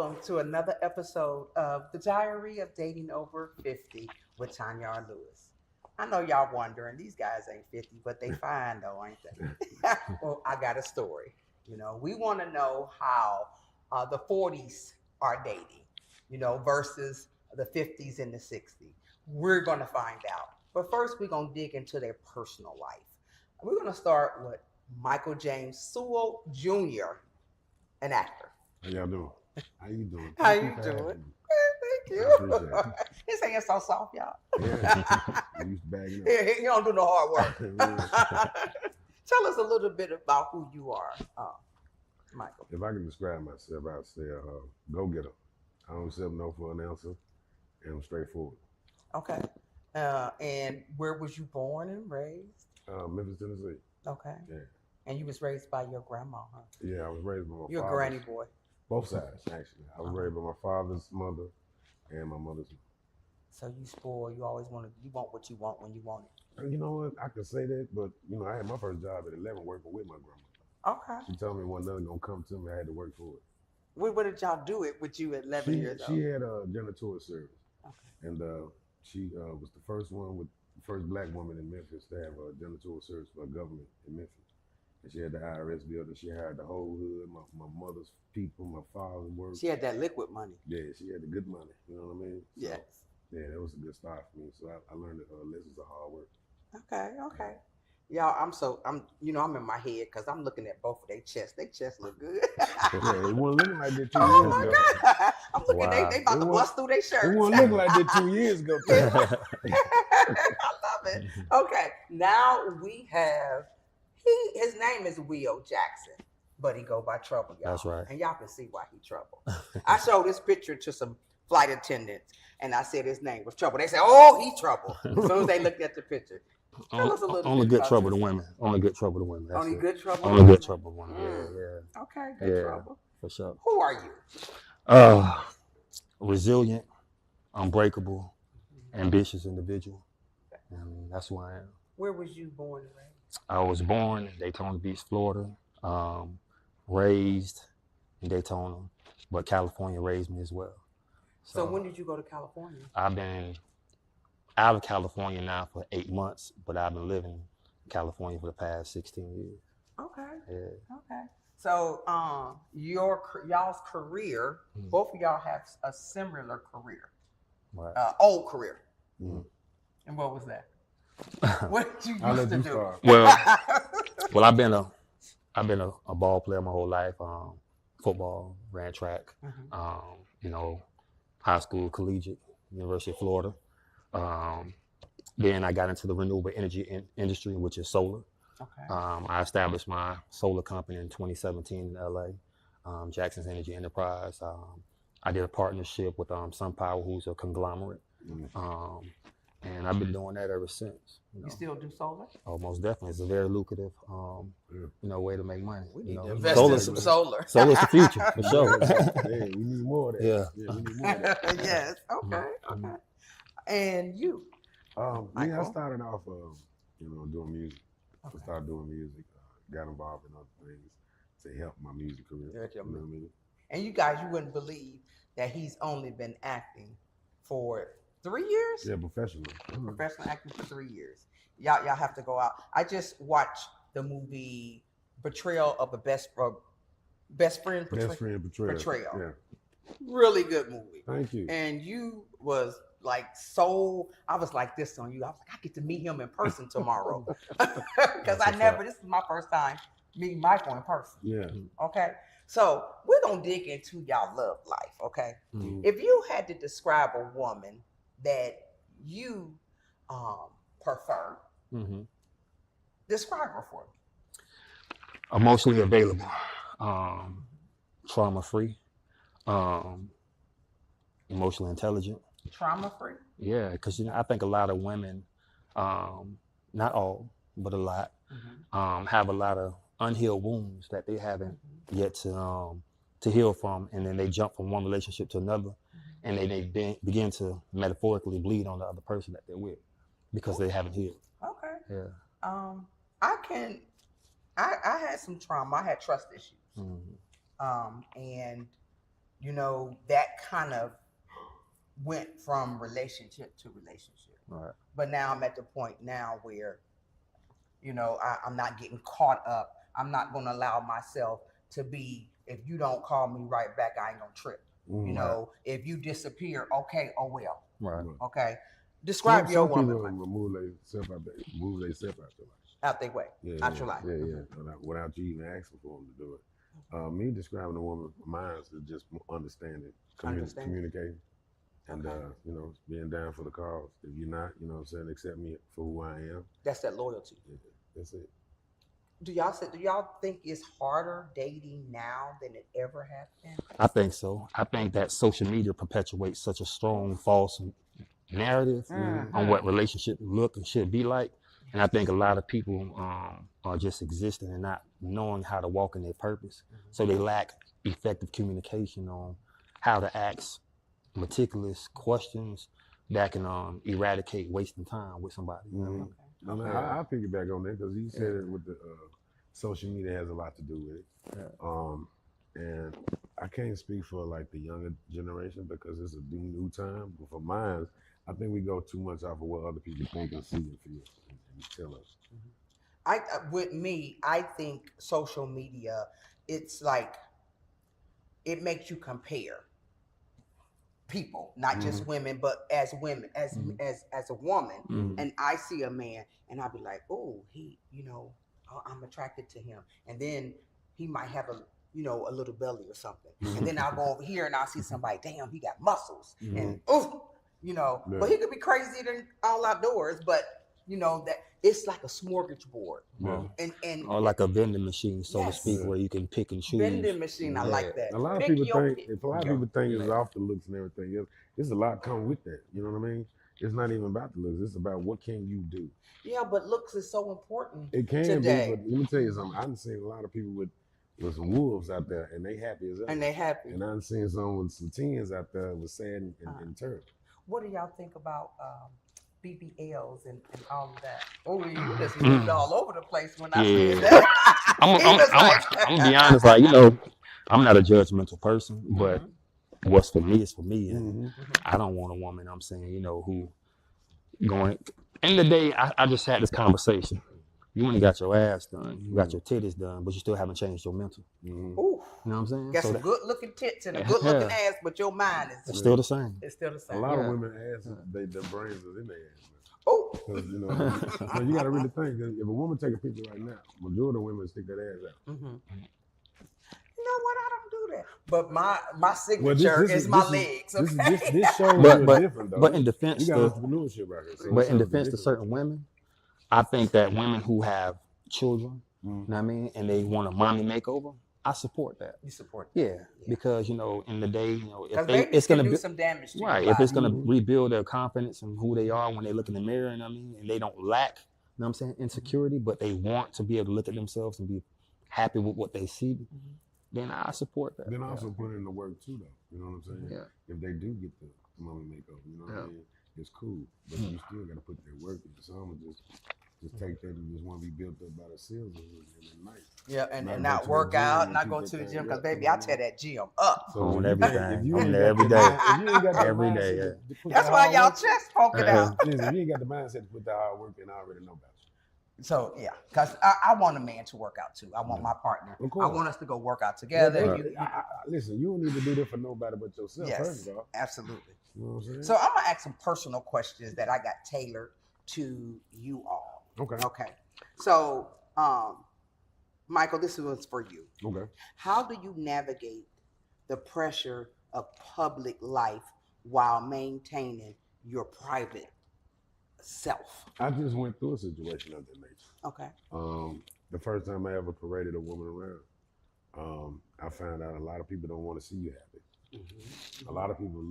welcome to another episode of The Diary of Dating Over 50 with Tanya R. Lewis. I know y'all wondering, these guys ain't 50, but they fine though, ain't they? Well, I got a story. We want to know how the 40s are dating, versus the 50s and the 60s. We're going to find out. But first, we're going to dig into their personal life. We're going to start with Michael James Sewell Jr., an actor. How y'all doing? How you doing? How you doing? Thank you. I appreciate it. His hand's so soft, y'all. Yeah. I used to bag it up. He don't do no hard work. Tell us a little bit about who you are, Michael. If I can describe myself, I'd say go-getter. I don't accept no for an answer, and I'm straightforward. Okay. And where was you born and raised? Memphis, Tennessee. Okay. Yeah. And you was raised by your grandma, huh? Yeah, I was raised by my You're a father's. granny boy. Both sides, actually. I was raised by my father's mother and my mother's mother. So you spoil. You always want what you want when you want it. You know what? I can say that, but I had my first job at 11 working with my grandma. Okay. She told me one nothing gonna come to me. I had to work for it. What did y'all do it with you at 11 years old? She had a janitorial service. Okay. And she was the first black woman in Memphis to have a janitorial service for government in Memphis. And she had the IRS building. She hired the whole hood, my mother's people, my father's work. She had that liquid money. Yeah, she had the good money. You know what I mean? So, yes. Yeah, that was a good start for me. So I learned that lessons of hard work. Okay. Y'all, I'm in my head because I'm looking at both of their chests. Their chests look good. Yeah, it wasn't looking like that 2 Oh years my ago. God. I'm looking, they about to bust through their shirts. It wasn't looking like that 2 years ago. I love it. Okay, now we have, his name is Will Jackson, but he go by Trouble, y'all. That's right. And y'all can see why he Trouble. I showed this picture to some flight attendants, and I said his name was Trouble. They said, "Oh, he Trouble." As soon as they looked at the picture. Tell us a little Only bit good about trouble to yourself. women. Only good trouble to women. That's Only it. good trouble. Only good trouble to women. Yeah. Okay, good trouble. For sure. Who are you? Resilient, unbreakable, ambitious individual. And that's who I am. Where was you born and raised? I was born in Daytona Beach, Florida. Raised in Daytona, but California raised me as well. So when did you go to California? I've been out of California now for 8 months, but I've been living in California for the past 16 years. Okay. Yeah. Okay. So y'all's career, both of y'all have a similar career, Right. old career. Mhm. And what was that? What did you I'll used let to you do? start. Well, I've been a ball player my whole life. Football, ran track. High school, collegiate, University of Florida. Then I got into the renewable energy industry, which is solar. Okay. I established my solar company in 2017 in LA, Jackson's Energy Enterprise. I did a partnership with SunPower, who's a conglomerate. And I've been doing that ever since. You still do solar? Oh, most definitely. It's a very lucrative, way to make money. We need to invest in some solar. Solar's the future, for sure. Yeah, we need more of that. Yeah. We need more of that. Yes. Okay. And you? I Michael? started off, doing music. Okay. I started doing music, got involved in other things to help my music career. You know what I mean? And you guys, you wouldn't believe that he's only been acting for 3 years? Yeah, professional. Professional acting for 3 years. Y'all have to go out. I just watched the movie Betrayal of a Best Friend Betrayal. Yeah. Really good movie. Thank you. And you was like I was like this on you. I was like, I get to meet him in person tomorrow. Because this is my first time meeting Michael in person. Yeah. Okay. So we're gonna dig into y'all love life, okay? Mm-hmm. If you had to describe a woman that you prefer, describe her for me. Emotionally available, trauma-free, emotionally intelligent. Trauma-free? Yeah, because I think a lot of women, not all, but a lot, have a lot of unhealed wounds that they haven't yet to heal from, and then they jump from one relationship to another, and they begin to metaphorically bleed on the other person that they're with because they haven't healed. Okay. Yeah. I had some trauma. I had trust issues. And you know, that kind of went from relationship to relationship. Right. But now I'm at the point now where, you know, I'm not getting caught up. I'm not going to allow myself to be, if you don't call me right back, I ain't going to trip. You know, if you disappear, okay, oh well. Right. Okay. Describe your woman. Some people move themselves out their life. Out their way. Out your life. Yeah. Without you even asking for them to do it. Me describing a woman, mine is just understanding, communicating, and you know, being down for the cause. If you're not, you know what I'm saying, accept me for who I am. That's that loyalty. Yeah, that's it. Do y'all think it's harder dating now than it ever has been? I think so. I think that social media perpetuates such a strong false narrative on what relationships look and should be like. And I think a lot of people are just existing and not knowing how to walk in their purpose. So they lack effective communication on how to ask meticulous questions that can eradicate wasting time with somebody. You know what I mean? I piggyback on that because you said it with the social media has a lot to do with it. And I can't speak for like the younger generation because it's a new time. But for mine, I think we go too much off of what other people think and see and feel and tell us. With me, I think social media, it's like it makes you compare people, not just women, but as women, as a woman, and I see a man, and I'll be like, oh, he, you know, I'm attracted to him, and then he might have a, you know, a little belly or something, and then I'll go over here and I'll see somebody, damn, he got muscles, and you know, but he could be crazier than all outdoors, but you know that it's like a smorgasbord, and or like a vending machine, so to speak, where you can pick and choose. Vending machine, I like that. A lot of people think it's off the looks and everything else. There's a lot come with that. You know what I mean? It's not even about the looks. It's about what can you do. Yeah, but looks is so important. It can today. be, but let me tell you something. I've seen a lot of people with some wolves out there, and they happy as hell. And they happy. And I've seen some with some tens out there with sad and terrible. What do y'all think about BBLs and all of that? Oh, you just moved all over the place when I said that. I'm gonna be honest, like, you know, I'm not a judgmental person, but what's for me is for me, and I don't want a woman, I'm saying, you know, who going. End of the day, I just had this conversation. You only got your ass done, you got your titties done, but you still haven't changed your mental. Ooh. You know what I'm saying? Got some good looking tits and a good looking ass, but your mind is it's still the same. It's still the same. A lot of women asses, their brains is in their ass. Oh, you know, you got to really think. If a woman take a picture right now, majority of women stick that ass out. You know what? I don't do that. But my signature is my legs. Okay? This shows you different though. But in defense, you got entrepreneurship right here. So but in defense to certain women, I think that women who have children, you know what I mean, and they want a mommy makeover, I support that. You support that. Yeah, because, you know, in the day, you know, if it's going to do some damage to right, if it's going to rebuild their confidence and who they are when they look in the mirror, you know what I mean, and they don't lack, you know what I'm saying, insecurity, but they want to be able to look at themselves and be happy with what they see, then I support that. Then also put in the work too, though. You know what I'm saying? Yeah. If they do get the mommy makeover, you know what I mean? It's cool, but you still got to put their work in. Some just take that and just want to be built up by themselves in the night. Yeah, and not work out, not go to the gym, because baby, I tear that gym up. So on everything. I'm there every day. If you ain't got Every day, that's why y'all chest poking out. Listen, if you ain't got the mindset to put the hard work in, I already know about you. So yeah, because I want a man to work out too. I want my partner. I want us to go work out together. Listen, you don't need to do that for nobody but yourself. Yes, first of all. absolutely. You know what I'm saying? So I'm gonna ask some personal questions that I got tailored to you all. Okay. So, Michael, this one's for you. Okay. How do you navigate the pressure of public life while maintaining your private self? I just went through a situation of that nature. Okay. The first time I ever paraded a woman around, I found out a lot of people don't want to see you happy. A lot of people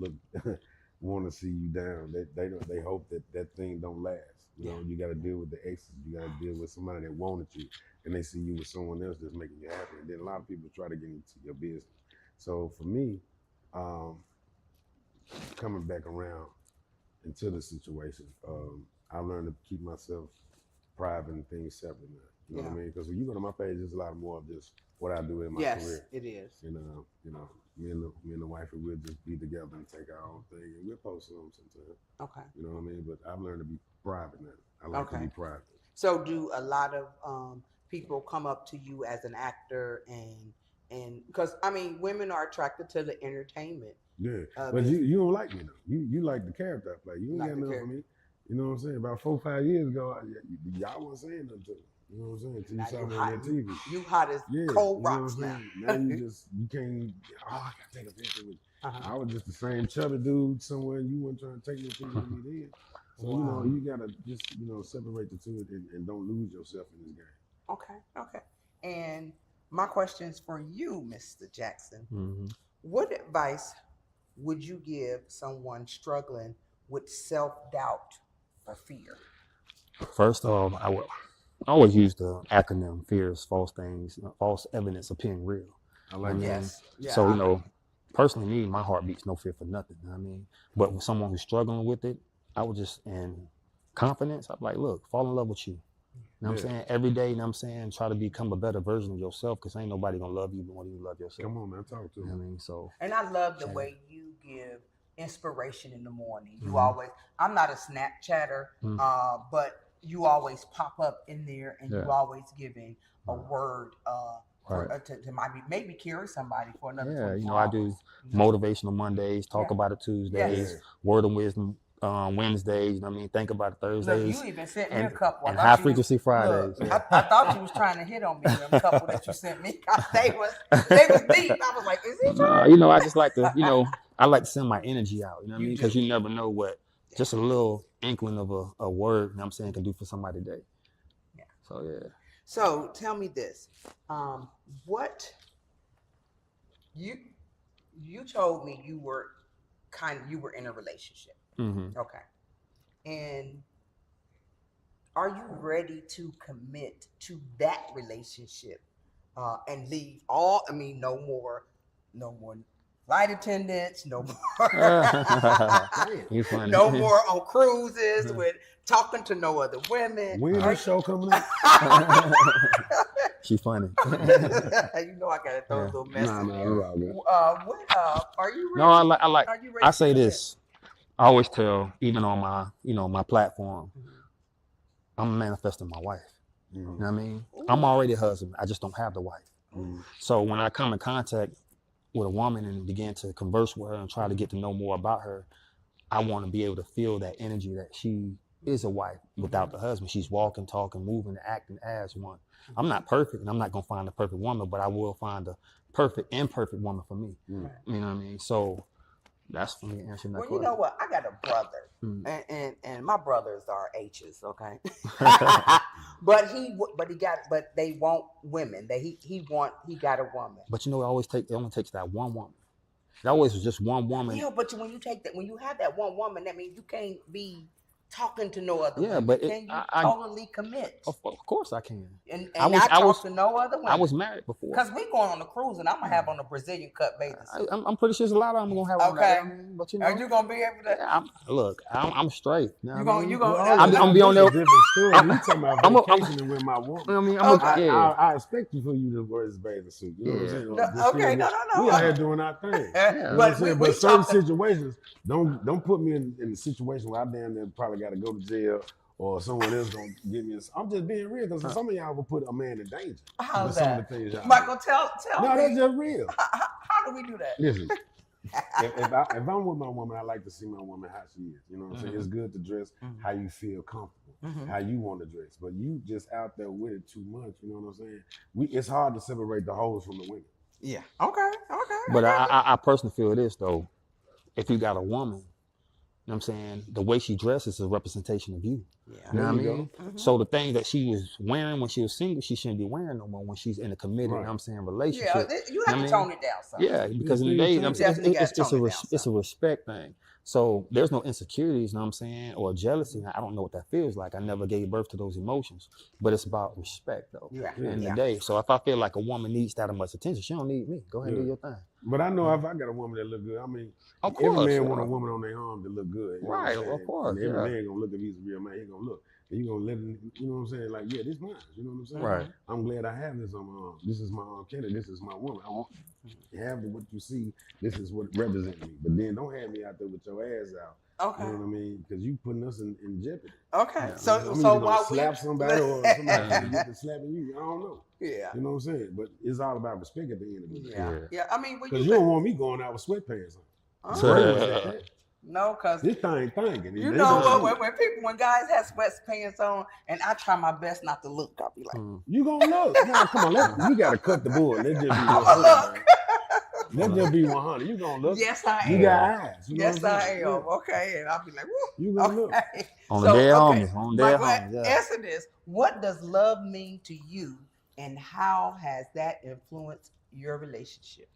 want to see you down. They hope that thing don't last. You know, you got to deal with the exes. You got to deal with somebody that wanted you, and they see you with someone else that's making you happy. And then a lot of people try to get into your business. So for me, coming back around into the situation, I learned to keep myself private and things separate now. You know what I mean? Because when you go to my page, there's a lot more of just what I do in my career. Yes, it is. And you know, me and the wife, we'll just be together and take our own thing, and we'll post them sometimes. Okay. You know what I mean? But I've learned to be private now. I like to be private. So do a lot of people come up to you as an actor and because I mean women are attracted to the entertainment. Yeah, but you don't like me though. You like the character I play. You ain't Like got the nothing for me. You know what I'm saying? About 4 or 5 years ago, y'all wasn't saying nothing to me. You know what I'm saying? Till you Now saw you me hot, on that TV. You hot as cold rocks now. Now you can't. Oh, I gotta take a picture with you. I was just the same chubby dude somewhere. And you weren't trying to take no picture with me then. So you know you gotta just separate the two and don't lose yourself in this game. Okay. And my question's for you, Mr. Jackson. Mm-hmm. What advice would you give someone struggling with self-doubt or fear? First off, I would always use the acronym FEARS, false things, false evidence appearing real. I like that. Yes. Yeah, So, personally, me, my heart beats no fear for nothing. You know what I mean? But with someone who's struggling with it, I would just, in confidence, I'm like, look, fall in love with you. You know what I'm saying? Every day, you know what I'm saying? Try to become a better version of yourself because ain't nobody going to love you more than you love yourself. Come on, man. Talk to me. You know what I mean? So. And I love the way you give inspiration in the morning. You always, I'm not a Snapchatter, but you always pop up in there and you always giving a word to maybe carry somebody for another 24 I do motivational Mondays, talk about it Tuesdays, word of wisdom Wednesdays, you know what I mean? Think about it Thursdays. Look, you even sent me a couple. And high frequency Fridays. Look, I thought you was trying to hit on me, them couple that you sent me. They was deep. I was like, is he trying? I just like to, I like to send my energy out, you know what I mean? Because you never know what just a little inkling of a word, you know what I'm saying, can do for somebody today. Yeah. So, yeah. So, tell me this. What you told me you were in a relationship. Mm-hmm. Okay. And are you ready to commit to that relationship and leave no more flight attendants, no more no more on cruises with talking to no other women. When is this show coming up? She funny. You know I gotta throw a little message. Are you ready? No, I like. Are you ready I say this. I always tell, even on my, my platform, I'm manifesting my wife. You know what I mean? Ooh. I'm already a husband. I just don't have the wife. So when I come in contact with a woman and begin to converse with her and try to get to know more about her, I want to be able to feel that energy that she is a wife without the husband. She's walking, talking, moving, acting as one. I'm not perfect, and I'm not going to find the perfect woman, but I will find the perfect, imperfect woman for me. You know what I mean? So that's for me answering that question. You know what? I got a brother, and my brothers are H's, okay? but they want women. He got a woman. But it only takes that one woman. It always was just one woman. Yeah, but when you have that one woman, that means you can't be talking to no other women. Yeah, but can you totally commit? Of course I can. And I talk to no other women. I was married before. Because we going on a cruise and I'm going to have on a Brazilian cut bathing suit. I'm pretty sure there's a lot of them going to have on that. Okay. But are you going to be able to? I'm straight. I'm going to be on there. Different story. You talking about vacationing with my woman. I expect you to wear this bathing suit. You know what I'm saying? No. We out here doing our thing. But certain situations, don't put me in the situation where I damn near probably got to go to jail or someone else gonna give me. I'm just being real because some of y'all will put a man in danger. How's that? Some of the things Michael, tell me. No, that's just real. How do we do that? Listen, if I'm with my woman, I like to see my woman how she is. You know what I'm saying? It's good to dress how you feel comfortable, how you want to dress. But you just out there with it too much. You know what I'm saying? It's hard to separate the hoes from the women. Yeah. Okay. But I personally feel this though. If you got a woman, you know what I'm saying, the way she dresses is a representation of you. Yeah. You know what I mean? So the things that she was wearing when she was single, she shouldn't be wearing no more when she's in a committed, you know what I'm saying, relationship. Yeah, you have to tone it down some. Yeah, because in the day, you know what I'm saying, it's a respect thing. So there's no insecurities, you know what I'm saying, or jealousy. I don't know what that feels like. I never gave birth to those emotions. But it's about respect, though, in the day. So if I feel like a woman needs that much attention, she don't need me. Go ahead and do your thing. But I know if I got a woman that look good, I mean, of course, every man want a woman on their arm that look good. Right, of course. And every man gonna look if he's a real man. He gonna look. and you gonna let it, you know what I'm saying? Like, yeah, this mine. You know what I'm saying? Right. I'm glad I have this on my arm. This is my Kenny. This is my woman. I want you have what you see. This is what represents me. But then don't have me out there with your ass out. Okay. You know what I mean? Because you putting us in jeopardy. Okay. Yeah. So I'm so either while gonna slap somebody or somebody gonna get to slapping you. I don't know. yeah. You know what I'm saying? But it's all about respect at the end of the day. Yeah. I mean, when Because you don't want me going out with sweatpants on. So- uh, no, because This thing thinking. you know what? When guys have sweatpants on, and I try my best not to look, I'll be like, You gonna look. Nah, come on, we gotta cut the bull. Let's just be I'ma 100. look. Man. Let's just be 100. You gonna look. Yes, I am. You got eyes. You know Yes, what I'm I saying? am. Okay, and I'll be like, woo. You gonna look. Okay. On the dead homie. On the dead But homie. Yeah. answer this: what does love mean to you, and how has that influenced your relationship?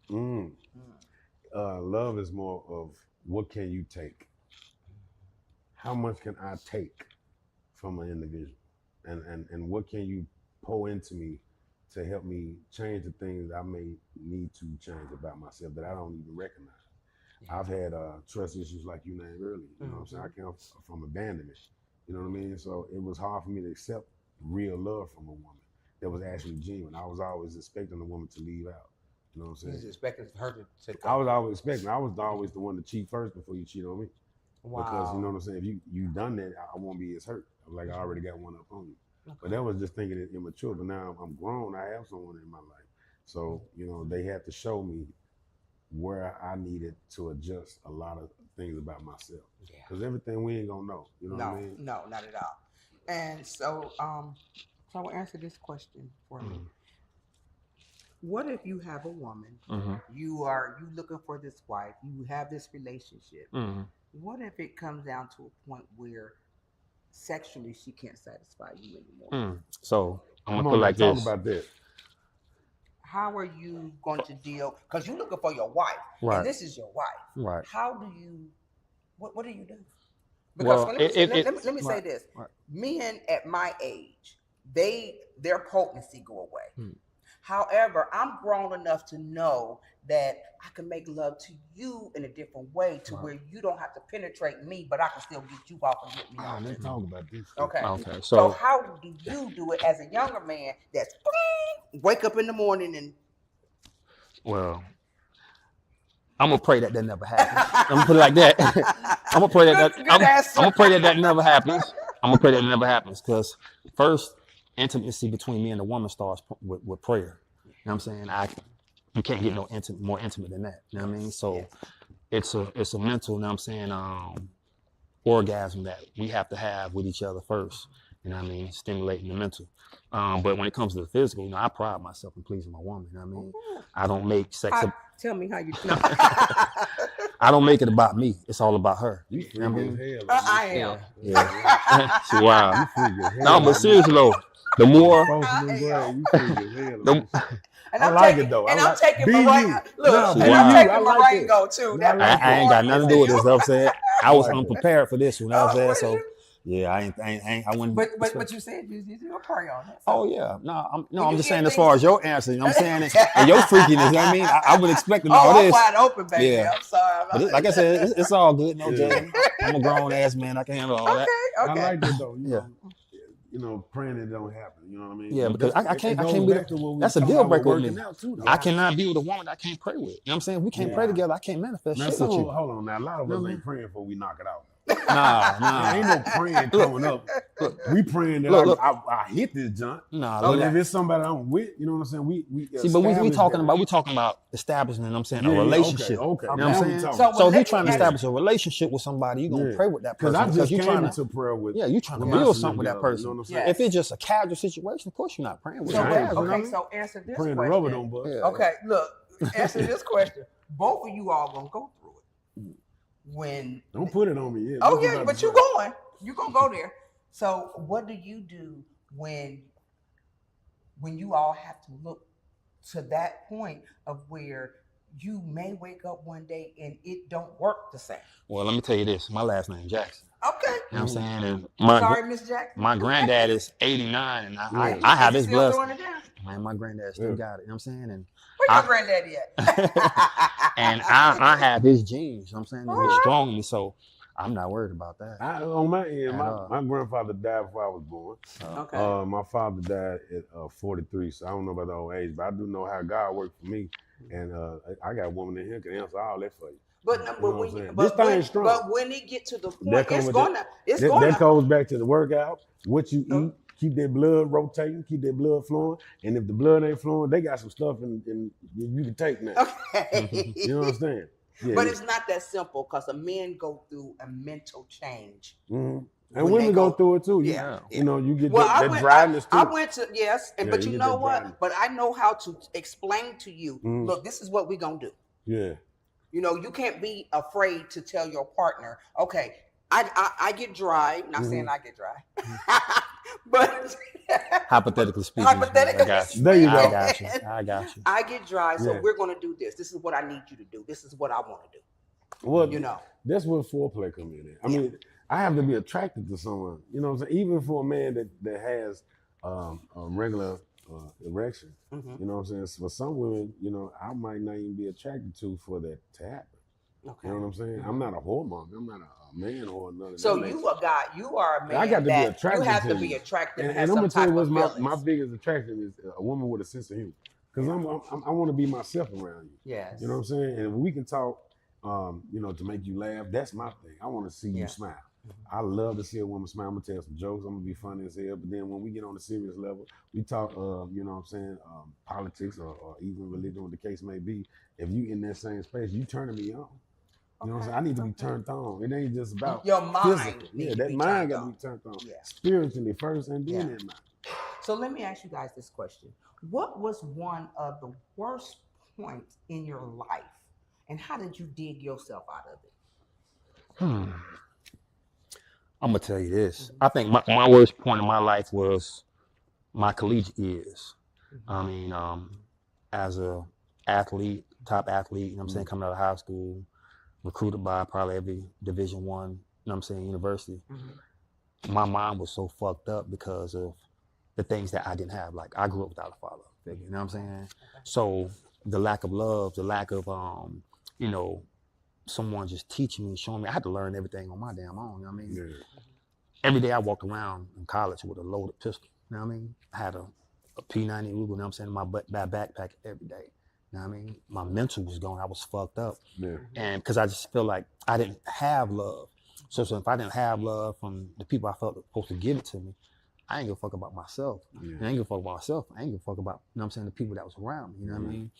Love is more of what can you take? How much can I take from an individual? And what can you pour into me to help me change the things I may need to change about myself that I don't even recognize? I've had trust issues like you named earlier. You know what I'm saying? I came from abandonment. You know what I mean? So it was hard for me to accept real love from a woman that was actually genuine. I was always expecting the woman to leave out. You know what I'm saying? You just expected her to I was always expecting. I was always the one to cheat first before you cheat on me. Wow. Because you know what I'm saying? If you done that, I won't be as hurt. Like I already got one up on you. Okay. But that was just thinking it immature. But now I'm grown. I have someone in my life. So, you know, they had to show me where I needed to adjust a lot of things about myself. Yeah. Because everything we ain't gonna know. You know what I mean? No, not at all. And so, so I will answer this question for me. What if you have a woman, you looking for this wife, you have this relationship. What if it comes down to a point where sexually she can't satisfy you anymore? So I'm Come gonna put on, like talk this. about that. How are you going to deal? Because you're looking for your wife, Right. and this is your wife. Right. How do you? What do you do? Because Well, let me say right, this: right. men at my age, their potency go away. However, I'm grown enough to know that I can make love to you in a different way, to where you don't have to penetrate me, but I can still get you off and get me off. Let's talk about this. Okay. Okay. So So how do you do it as a younger man? That's wake up in the morning and well, I'm gonna pray that never happens. I'm gonna put it like that. I'm gonna pray that Good I'm answer. gonna pray that never happens. I'm gonna pray that never happens because first intimacy between me and the woman starts with prayer. You know what I'm saying? You can't get more intimate than that. You know what I mean? So it's a mental, you know what I'm saying, orgasm that we have to have with each other first. You know what I mean? Stimulating the mental. But when it comes to the physical, you know, I pride myself in pleasing my woman. You know what I mean? I don't make sex. tell me how you know. I don't make it about me. It's all about her. You You know what I freaking mean? hell. I am. Yeah. She wild. You freaking hell. No, but seriously though, the more Folks in the brain, you freaking hell. And I I'm like taking, it though. And I I'm like- taking be Marengo. you. Look, No, and be I'm you. taking I like it. Marengo too. No, I like I ain't got nothing to do with this. You know what I'm saying? I was like it. unprepared for this. You know what I'm Oh, saying? was So yeah, I wouldn't. But you said you pray on it. Oh yeah, I'm you just saying get as far things- as your answer, you know what I'm saying, and your freakiness. You know what I mean? I would expect Oh, all I'm this. wide open, baby. Yeah. I'm sorry. But like I said, it's all good. No Yeah. judgment. I'm a grown ass man. I can handle all that. Okay. I like it though. Yeah. You know, praying it don't happen. You know what I mean? Yeah, But because that's- I can't it goes be back to what we that's a talking deal about breaker with working me. out too, though. I cannot be with a woman that I can't pray with. You know what I'm saying? We can't pray Yeah. together. I can't manifest Now, shit so, with you. hold on now. A lot of You know us what I ain't praying before we knock it out. Nah. Ain't no praying coming up. We praying that Look. I hit this junk. Nah, But look. if it's somebody I'm with, you know what I'm saying? We See, but we establish talking about establishing, you know what I'm saying, a Yeah, relationship. Okay. You know Now what I'm we saying? talking. So if you're trying to let me- establish a relationship with somebody, you're gonna Yeah. pray with that Because person I just you're came trying into prayer with. you're trying to with my build something with that significant other, person. You know what I'm Yeah. saying? If it's just a casual situation, of course you're not praying with So, them. Yeah. You know what I okay, mean? so answer this Praying the question. rubber don't bust. Yeah. Okay, look, answer this question. Both of you all gonna go through it. When Don't put it on me. Yeah. oh Let's yeah, about but to you pray. going. You gonna go there. So what do you do when you all have to look to that point of where you may wake up one day and it don't work the same? Well, let me tell you this. My last name Jackson. Okay. You know what I'm saying? And Sorry, Miss Jackson. my granddad is 89 and Yeah. I have Is his he still blood. throwing it down? Man, my granddad still Yeah. got it. You know what I'm saying? And Where your granddaddy at? and I have his genes, you know what I'm saying? And he's strong in me. So I'm not worried about that. On my end, At my grandfather died before I was born. Okay. My father died at 43, so I don't know about the old age, but I do know how God worked for me. And I got a woman in here can answer all that for you. But You know but what I'm when saying? but This thing when is strong. but when it get to the That point, come it's with gonna that goes back to the workout, what you eat, keep that blood rotating, keep that blood flowing. And if the blood ain't flowing, they got some stuff in you can take now. Okay. You know what I'm saying? Yeah. But it's not that simple because a men go through a mental change. And when women they go through it too. Yeah. You know, you get Well, that dryness too. I went to yes, and Yeah, but you you get know that what? dryness. But I know how to explain to you. Mhm. Look, this is what we're gonna do. Yeah. You know, you can't be afraid to tell your partner, okay, I get dry. Not saying I get dry, but Hypothetically speaking, hypothetically I got you. There you I go. got you. I got you. I get dry, so Yeah. we're gonna do this. This is what I need you to do. This is what I want to do. Well, You know. that's where foreplay come in. I mean, I have to be attracted to someone. You know what I'm saying? Even for a man that has a regular erection. Mhm. You know what I'm saying? For some women, you know, I might not even be attracted to for that to happen. Okay. You know what I'm saying? I'm not a whoremonger. I'm not a man or none of So that you nature. a guy, you are a man I got to be that attracted you have to to be you. attractive and And have I'm some gonna tell you type what's of my feelings. biggest attraction is a woman with a sense of humor. Because I want to be myself around you. Yes. You know what I'm saying? And we can talk, you know, to make you laugh. That's my thing. I want to see you smile. I love to see a woman smile. I'm gonna tell some jokes. I'm gonna be funny as hell. But then when we get on the serious level, we talk, you know what I'm saying, politics or even religion, what the case may be. If you in that same space, you turning me on. You know what I'm saying? I need to be turned on. It ain't just about Your mind physical. need Yeah, to that be mind turned got to on. be turned on. Yeah. Spiritually first and then Yeah. that mind. So let me ask you guys this question. What was one of the worst points in your life? And how did you dig yourself out of it? I'm gonna tell you this. I think my worst point in my life was my collegiate years. I mean, as a athlete, top athlete, you know what I'm saying, coming out of high school, recruited by probably every Division I, you know what I'm saying, university. My mind was so fucked up because of the things that I didn't have. Like I grew up without a father figure, you know what I'm saying? So the lack of love, the lack of you know, someone just teaching me, showing me, I had to learn everything on my damn own, you know what I mean? Yeah. Every day I walked around in college with a loaded pistol, you know what I mean? I had a P90 Ruger, you know what I'm saying, in my backpack every day. You know what I mean? My mental was going, I was fucked up. Yeah. And because I just feel like I didn't have love. So if I didn't have love from the people I felt were supposed to give it to me, I ain't give a fuck about myself. Yeah. I ain't give a fuck about myself. I ain't give a fuck about, you know what I'm saying, the people that was around me, you know what I mean?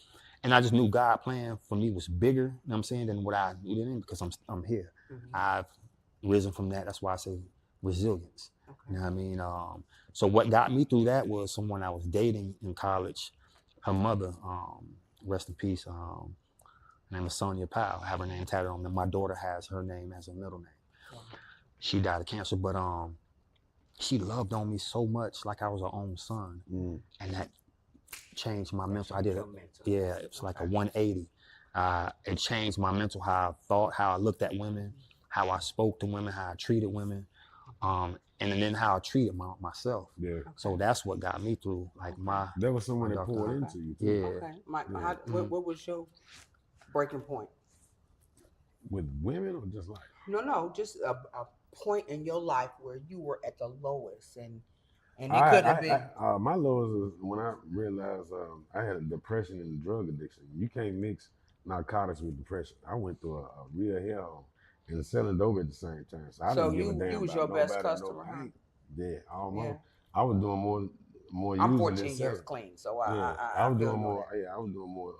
And I just knew God plan for me was bigger, you know what I'm saying, than what I knew then because I'm here. I've risen from that. That's why I say resilience. You know what I mean? So what got me through that was someone I was dating in college. Her mother, rest in peace, her name is Sonia Powell. I have her name tatted on me. My daughter has her name as a middle name. She died of cancer, but she loved on me so much, like I was her own son, and that changed my mental. I did it. Yeah, it was like a 180. It changed my mental, how I thought, how I looked at women, how I spoke to women, how I treated women, and then how I treated myself. Yeah. So that's what got me through. Like There was someone that dark poured time. into you too. Yeah. Okay. Mike, what was your breaking point? With women or just like? No, just a point in your life where you were at the lowest and it could have been. My lowest was when I realized I had a depression and a drug addiction. You can't mix narcotics with depression. I went through a real hell and selling dope at the same time. So I didn't give a damn. You was about your best nobody, customer, huh? Yeah, almost. Yeah. I was doing more I'm using 14 than years selling. clean, so I was feel doing you more. on Yeah, I was doing more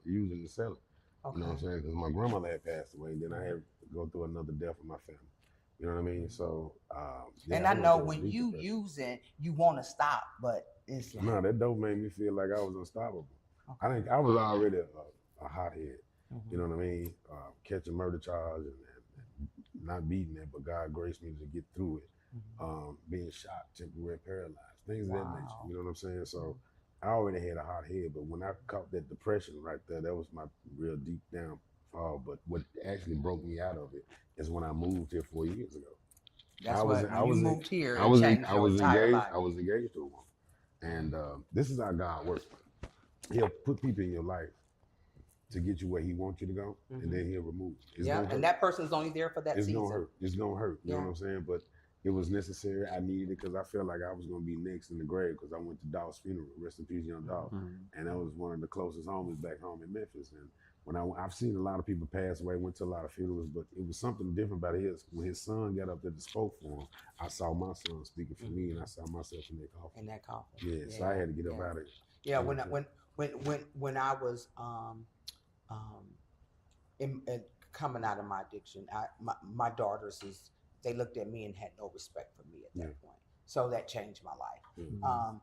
using than selling. that. You know what I'm saying? Because my grandmother had passed away, and then I had to go through another death in my family. You know what I mean? So, yeah, and I know when you using, you want to stop, but it's like, no, that dope made me feel like I was unstoppable. I think I was already a hothead. You know what I mean? Catching murder charge and not beating it, but God graced me to get through it. Being shot, temporary paralyzed, things of that nature. You know what I'm saying? So I already had a hot head, but when I caught that depression right there, that was my real deep downfall. But what actually broke me out of it is when I moved here 4 years ago. That's you moved here. I was engaged. I was engaged to a woman, and this is how God works. He'll put people in your life to get you where he wants you to go, and then he'll remove it. It's Yeah, gonna hurt. and that person's only there for that It's season. gonna hurt. It's gonna hurt. You know Yeah. what I'm saying? But it was necessary. I needed it because I felt like I was gonna be next in the grave because I went to Daw's funeral. Rest in peace, young Daw. And that was one of the closest homies back home in Memphis. And when I've seen a lot of people pass away, went to a lot of funerals, but it was something different about his. When his son got up there to spoke for him, I saw my son speaking for me, and I saw myself in that coffin. In that coffin. Yeah, so I had to get up out of it. Yeah, when I was coming out of my addiction, my daughters they looked at me and had no respect for me at that point. So that changed my life.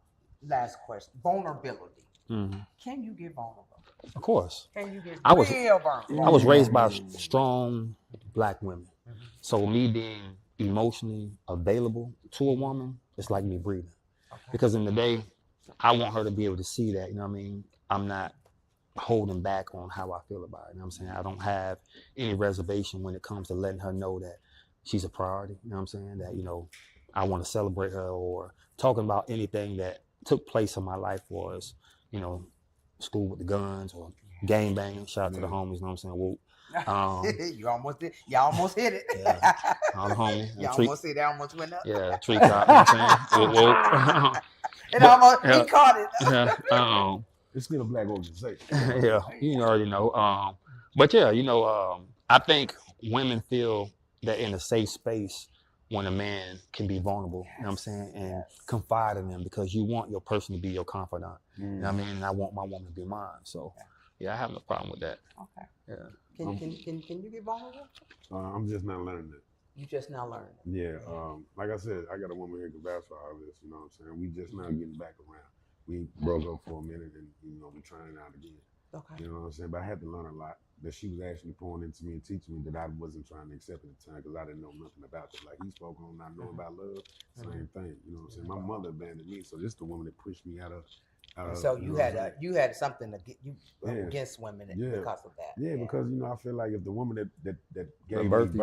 Last question: vulnerability. Can you get vulnerable? Of course. Can you get real vulnerable? I was raised by strong Black women. So me being emotionally available to a woman, it's like me breathing. Because in the day, I want her to be able to see that, you know what I mean? I'm not holding back on how I feel about it. You know what I'm saying? I don't have any reservation when it comes to letting her know that she's a priority. You know what I'm saying? That, you know, I want to celebrate her, or talking about anything that took place in my life was, you know, school with the guns or gang banging. Shout out to the homies, you know what I'm saying? Whoop. You almost hit it. Yeah, all the homies. You almost hit it. Almost went up. Yeah, tree top, you know what I'm saying? Whoop. It almost, he caught it. Yeah, It's still a Black organization. yeah, you already know. But yeah, you know, I think women feel that in a safe space when a man can be vulnerable, you know what I'm saying, and confide in them, because you want your person to be your confidant. You know what I mean? And I want my woman to be mine. So yeah, I have no problem with that. Okay. Yeah. Can you get vulnerable? I'm just not learning it. You just now learning. Yeah, like I said, I got a woman here who can vouch for all this, you know what I'm saying? We just now getting back around. We broke up for a minute and, you know, we're trying out again. Okay. You know what I'm saying? But I had to learn a lot that she was actually pouring into me and teaching me that I wasn't trying to accept at the time because I didn't know nothing about it. Like he spoke on not knowing about love, same thing. You know what I'm saying? My mother abandoned me, so this is the woman that pushed me out of. So you had something to get you against women because of that. Yeah, because you know I feel like if the woman that gave me birth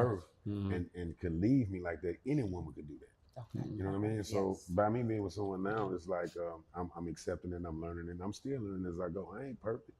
and could leave me like that, any woman could do that. Okay. You know what I mean? So by me being with someone now, it's like I'm accepting and I'm learning and I'm still learning as I go. I ain't perfect.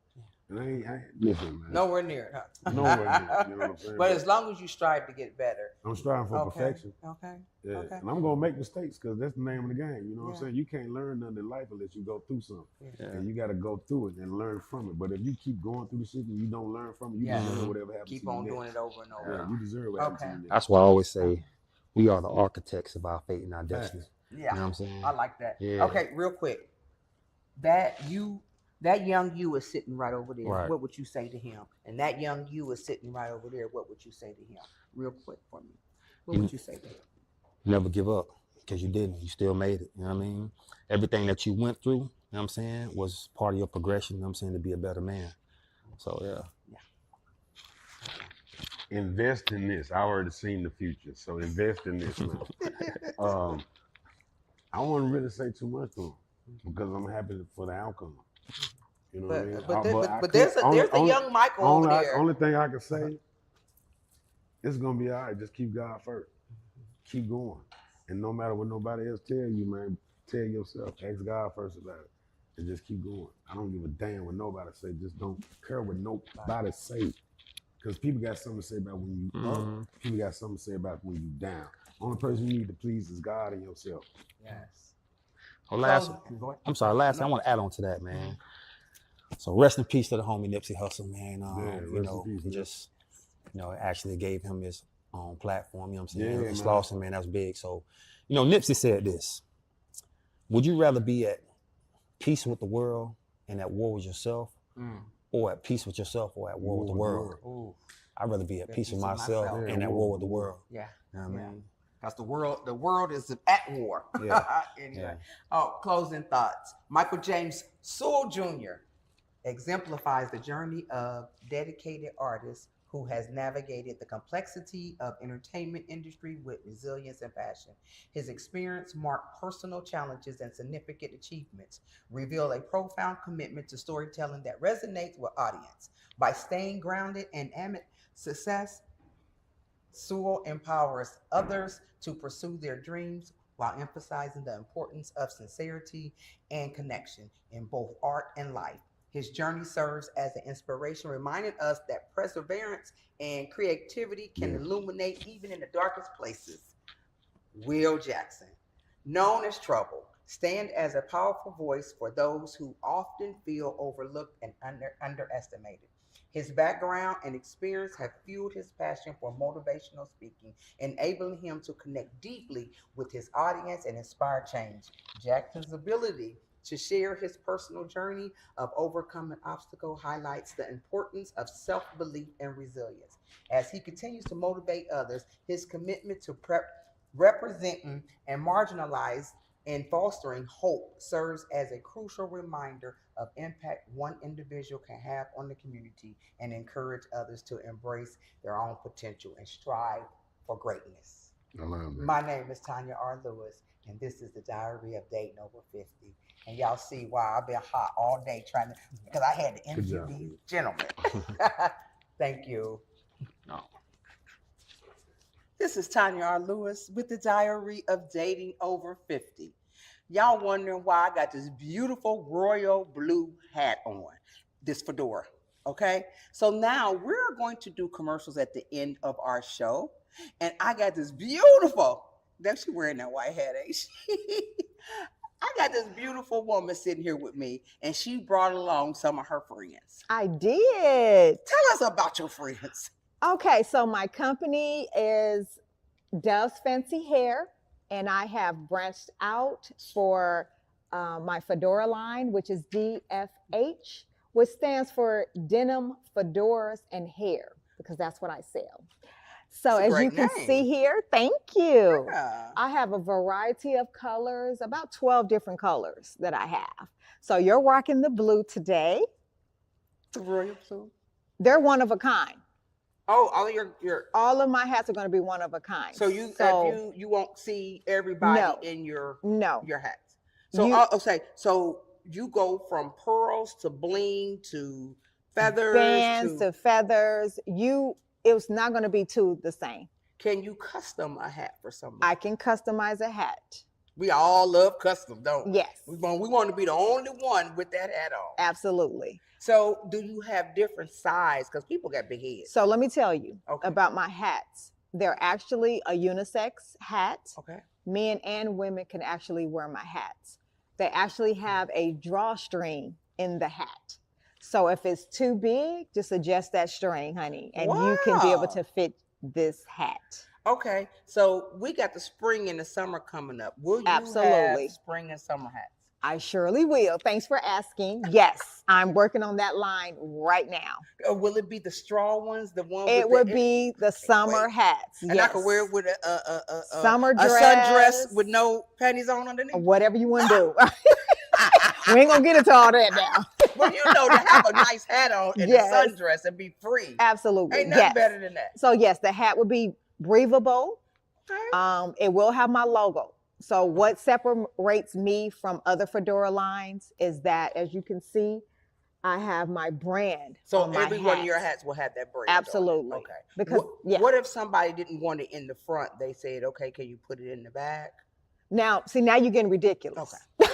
And I ain't listen, man. Nowhere near it, huh? Nowhere near it. You know what I'm saying? But as long as you strive to get better. I'm striving for perfection. Okay. Yeah. Okay. And I'm gonna make mistakes because that's the name of the game. You know what I'm saying? You can't learn nothing in life unless you go through something. Yeah. And you gotta go through it and learn from it. But if you keep going through the shit and you don't learn from it, you deserve whatever happens to you. Keep on doing it over and over. Yeah, you deserve what happens to you next. That's why I always say we are the architects of our fate and our destiny. Yeah. You know what I'm saying? I like that. Yeah. Okay, real quick. That young you is sitting right over there. Right. What would you say to him? And that young you is sitting right over there. What would you say to him? Real quick for me. What would you say to him? Never give up, because you didn't. You still made it. You know what I mean? Everything that you went through, you know what I'm saying, was part of your progression, you know what I'm saying, to be a better man. So yeah. Invest in this. I already seen the future, so invest in this now. I wouldn't really say too much to him because I'm happy for the outcome. You know what I mean? But there's a young Michael over there. Only thing I can say, it's gonna be all right. Just keep God first. Keep going, and no matter what nobody else tell you, man, tell yourself, ask God first about it, and just keep going. I don't give a damn what nobody say. Just don't care what nobody say, because people got something to say about when you up. People got something to say about when you down. Only person you need to please is God and yourself. Yes. Well, last, I want to add on to that, man. So rest in peace to the homie Nipsey Hussle, man. You know, he just, you know, actually gave him his own platform. You know what I'm saying? It's lost him, man. That's big. So, you know, Nipsey said this: would you rather be at peace with the world and at war with yourself, or at peace with yourself or at war with the world? Ooh. I'd rather be at peace with myself and at war with the world. Yeah. You know what I mean? Because the world is at war. Yeah. Anyway. Yeah. Oh, closing thoughts. Michael James Sewell Jr. exemplifies the journey of dedicated artist who has navigated the complexity of entertainment industry with resilience and passion. His experience marked personal challenges and significant achievements, reveal a profound commitment to storytelling that resonates with audience. By staying grounded and amid success, Sewell empowers others to pursue their dreams while emphasizing the importance of sincerity and connection in both art and life. His journey serves as an inspiration, reminding us that perseverance and creativity can Yeah. illuminate even in the darkest places. Will Jackson, known as Trouble, stand as a powerful voice for those who often feel overlooked and underestimated. His background and experience have fueled his passion for motivational speaking, enabling him to connect deeply with his audience and inspire change. Jackson's ability to share his personal journey of overcoming obstacles highlights the importance of self-belief and resilience. As he continues to motivate others, his commitment to representing and marginalized and fostering hope serves as a crucial reminder of impact one individual can have on the community and encourage others to embrace their own potential and strive for greatness. I love that. My name is Tanya R. Lewis, and this is the Diary of Dating Over 50. And y'all see why I've been hot all day trying to, because I had to interview job. these gentlemen. Thank you. No. This is Tanya R. Lewis with the Diary of Dating Over 50. Y'all wondering why I got this beautiful royal blue hat on, this fedora, okay? So now we're going to do commercials at the end of our show, and I got this beautiful, that's she wearing that white hat, ain't she? I got this beautiful woman sitting here with me, and she brought along some of her friends. I did. Tell us about your friends. Okay, so my company is Dove's Fancy Hair, and I have branched out for my fedora line, which is DFH, which stands for Denim, Fedoras, and Hair, because that's what I sell. So That's a as you great can name. see here, thank you. Yeah. I have a variety of colors, about 12 different colors that I have. So you're rocking the blue today. The royal blue. They're one of a kind. Oh, all your All of my hats are going to be one of a kind. so you won't see everybody No. in your No. hats. So You- I'll say so you go from pearls to bling to feathers bands to feathers. It's not going to be two the same. Can you custom a hat for somebody? I can customize a hat. We all love custom, don't we? Yes, We want to be the only one with that hat on. absolutely. So do you have different size? Because people got big heads. So let me tell you Okay. about my hats. They're actually a unisex hat. Okay. Men and women can actually wear my hats. They actually have a drawstring in the hat. So if it's too big, just adjust that string, honey, and you can be able Wow. to fit this hat. Okay. So we got the spring and the summer coming up. Will you Absolutely. have spring and summer hats? I surely will. Thanks for asking. Yes, I'm working on that line right now. Or will it be the straw ones, the one It with would be the summer wait. hats. and I could wear it with a Summer sundress dress. with no panties on underneath? Whatever you want to do. We ain't gonna get into all that now. Well, you know, to have a nice hat on and Yes. a sundress and be free. Absolutely. Ain't nothing Yes. better than that. So yes, the hat would be breathable. Okay. It will have my logo. So what separates me from other fedora lines is that, as you can see, I have my brand. So on my every one of your hats. hats will have that brand on it. Absolutely. Okay. Because What if somebody didn't want it in the front? They said, okay, can you put it in the back? now you're getting ridiculous. Okay.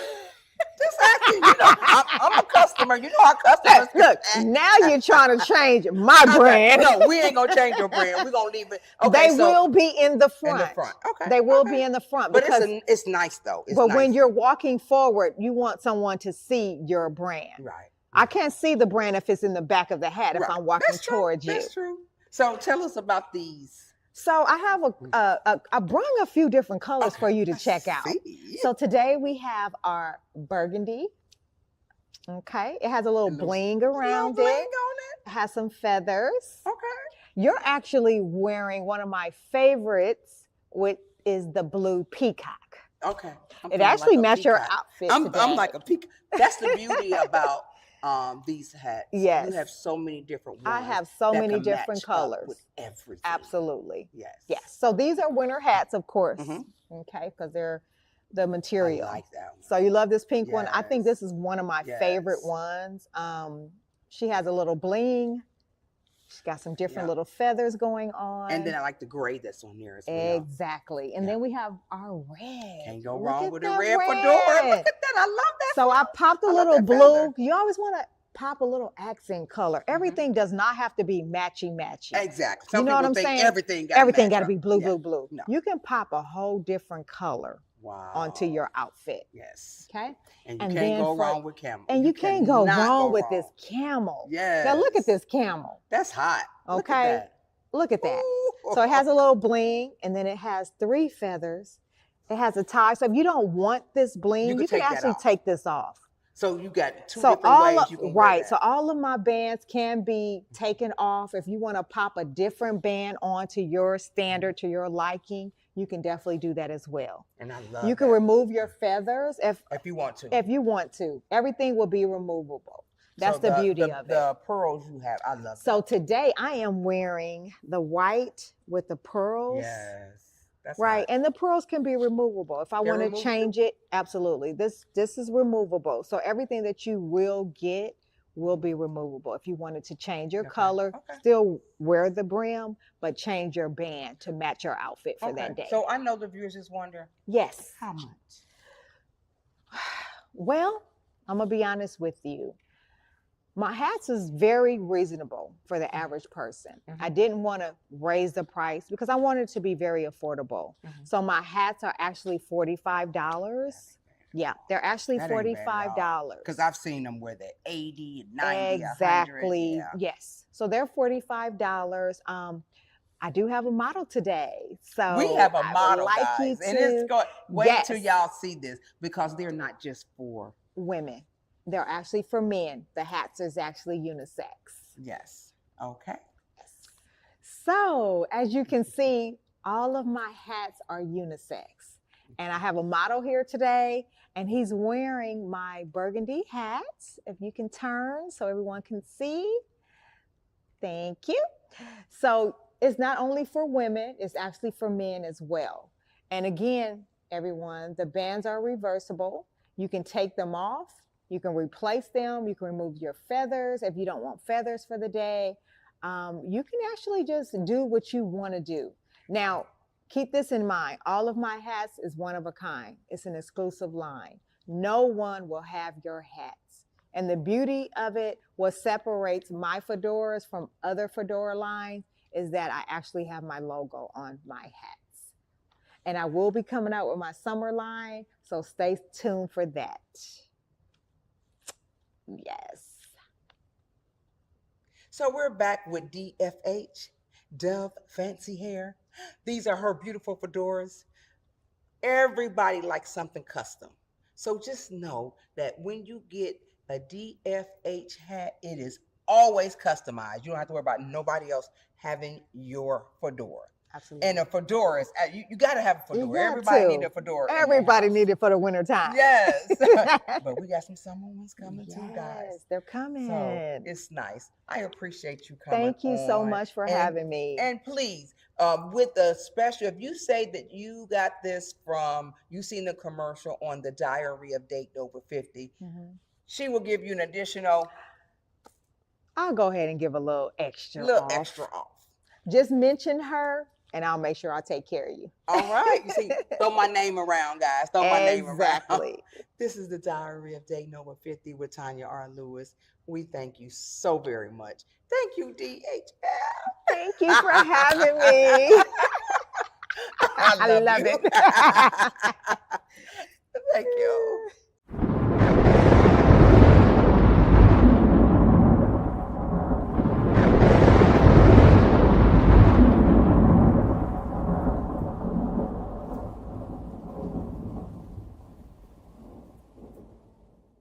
Just asking. You know, I'm a customer. You know how customers Look, now you're trying to change my Okay, brand. No, we ain't gonna change your brand. We're gonna leave it. Okay, They so will be in the in front. the front. Okay. They will okay. be in the front But because it's nice though. It's but nice. when you're walking forward, you want someone to see your brand. right. I can't see the brand if it's in the back of the hat if Right. I'm walking That's true. towards you. That's true. So tell us about these. So I have I brought a few different colors for you to check out. See? So today we have our burgundy. Okay, it has a little little- bling around Little bling it. on It has some feathers. it. Okay. You're actually wearing one of my favorites, which is the blue peacock. Okay. I'm It feeling actually like a matched your peacock. outfit I'm today. like a peacock. That's the beauty about these hats. Yes. You have so many different ones. I have so that many can different match up colors. with everything. Absolutely. Yes. Yes. So these are winter hats, of course. Mhm. Okay, because they're the I material. like that one. So you love this pink one? I think Yes. this is one of my favorite Yes. ones. She has a little bling. She's got some different Yeah. little feathers going on. And then I like the gray that's on there as well. Exactly. And Yeah. then we have our red. Can't go Look wrong at with a that red fedora. Look at that. I love that. So I popped a I love little that blue. feather. You always want to pop a little accent color. Everything does not have to be matchy. Exactly. Some You know what people I'm think saying? everything got Everything got got to be blue, Yeah. blue. No. You can pop a whole different color Wow. onto your outfit. Yes. Okay. And you And can't then go for- wrong with camel. And you can't go cannot wrong go with wrong. this camel. Yes. Now look at this camel. That's hot. Look at Okay. that. Look at that. Ooh. So it has a little bling, and then it has 3 feathers. It has a tie. So if you don't want this bling, You you can can take that actually off. take this off. So you got two So different all ways of, you can wear right. that. So all of my bands can be taken off. If you want to pop a different band onto your standard, to your liking, you can definitely do that as well. And I love You can that. remove your feathers if you want to. if you want to. Everything will be removable. That's So the beauty of it. The pearls you have, I love So that. today I am wearing the white with the pearls. Yes. That's Right. hot. And the pearls can be removable. If I They're want to removable? change it, absolutely. This is removable. So everything that you will get will be removable. If you wanted to change your Okay. color, Okay. still wear the brim, but change your band to match your outfit for that day. So I know the viewers just wonder, yes. how much? Well, I'm going to be honest with you. My hats is very reasonable for the average person. I didn't want to raise the price because I wanted it to be very affordable. So my hats are actually $45. Yeah, they're actually That ain't bad at all. $45. Because I've seen them where they're 80 and 90, Exactly. 100. Yes. So they're $45. I do have a model today. So We have a I would model, like guys. you And it's to- going, wait Yes. till y'all see this because they're not just for, women. They're actually for men. The hats is actually unisex. yes. Okay. So as you can see, all of my hats are unisex. And I have a model here today, and he's wearing my burgundy hat. If you can turn so everyone can see. Thank you. So it's not only for women, it's actually for men as well. And again, everyone, the bands are reversible. You can take them off. You can replace them. You can remove your feathers if you don't want feathers for the day. You can actually just do what you want to do. Now, keep this in mind. All of my hats is one of a kind. It's an exclusive line. No one will have your hats. And the beauty of it, what separates my fedoras from other fedora lines, is that I actually have my logo on my hats. And I will be coming out with my summer line, so stay tuned for that. Yes. So we're back with DFH, Dove Fancy Hair. These are her beautiful fedoras. Everybody likes something custom. So just know that when you get a DFH hat, it is always customized. You don't have to worry about nobody else having your fedora. Absolutely. And a fedora is, you got to have a You fedora. got Everybody to. need a fedora. in their Everybody house. need it for the winter time. Yes. But we got some summer ones coming too, guys. Yes, they're coming. So it's nice. I appreciate you coming. Thank you so on. much for And- having me. And please, with the special, if you say that you got this from, you seen the commercial on the Diary of Dating Over 50, Mhm. she will give you an additional I'll go ahead and give a little extra little off. extra off. Just mention her, and I'll make sure I take care of you. All right. You see, throw my name around, guys. Throw my name around. Exactly. This is the Diary of Dating Over 50 with Tanya R. Lewis. We thank you so very much. Thank you, DHL. Thank you for having me. I love love you. it. Thank you.